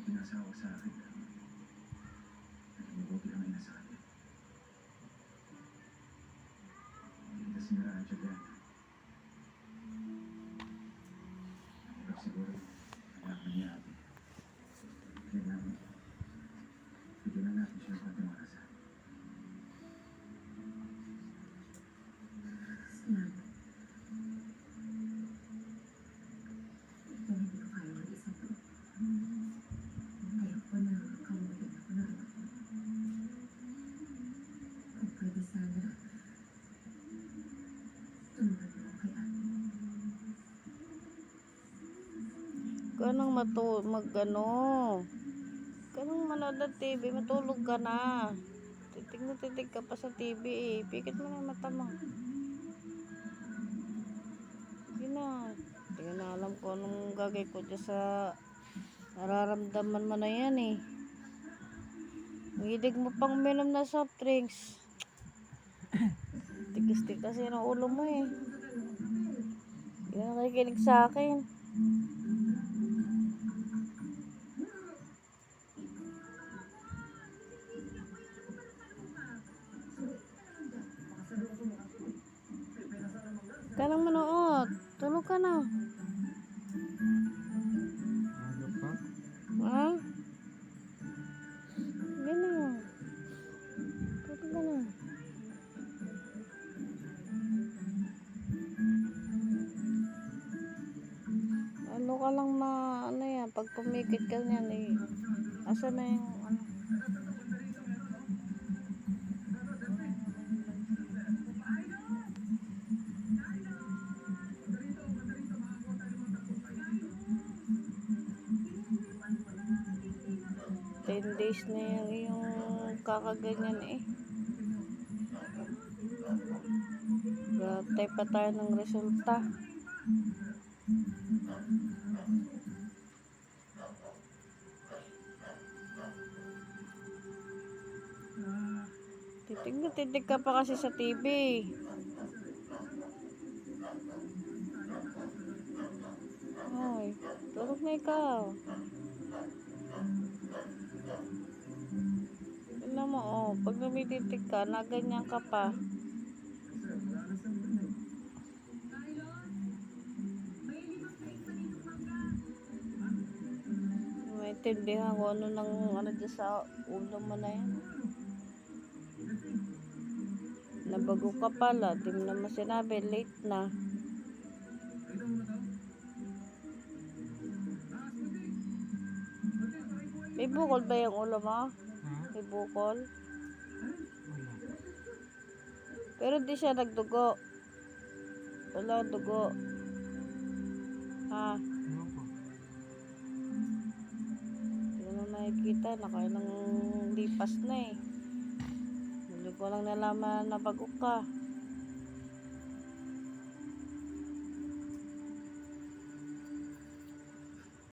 pinasawa sa akin. Naging mabuti kami na sa akin. Hindi kita siniraan siya dyan. Pero siguro, anak na niya ate. Kailangan, bigyan na natin siya ng konting orasan. Salamat. Pero hindi ko kaya mag-isa to. Ayoko na kamutin ako ng anak ko. Kung pwede sana, tulungan mo ako kay ate. Ganang ganang manood ng TV, matulog ka na. Titig na titig ka pa sa TV eh. Pikit mo na yung mata mo. Sige na. Hindi ko na alam kung anong gagay ko dyan sa nararamdaman mo na yan eh. Hilig mo pang minom na soft drinks. Tigas-tigas kasi ng ulo mo eh. Hindi ka nakikinig sa akin. Ka nang manood. Tulog ka na. Ano pa? Ha? Hindi na. Tulog ka na. Ano ka lang ano yan, pag pumikit ka niyan eh. Asa na yung ano? Ten days na yung kakaganyan eh. Gatay pa tayo ng resulta. Titig na titig ka pa kasi sa TV. Ay, tulog na ikaw. Tignan mo oh, pag lumititig ka, naganyan ka pa. Maintindihan ko ano nang ano dyan sa ulo mo na yan. Nabago ka pala, di mo naman sinabi, late na. May bukol ba yung ulo mo? May bukol? Pero di siya nagdugo. Wala dugo. Ha? Hindi mo makikita, nakailang lipas na eh. Hindi ko lang nalaman na bago ka.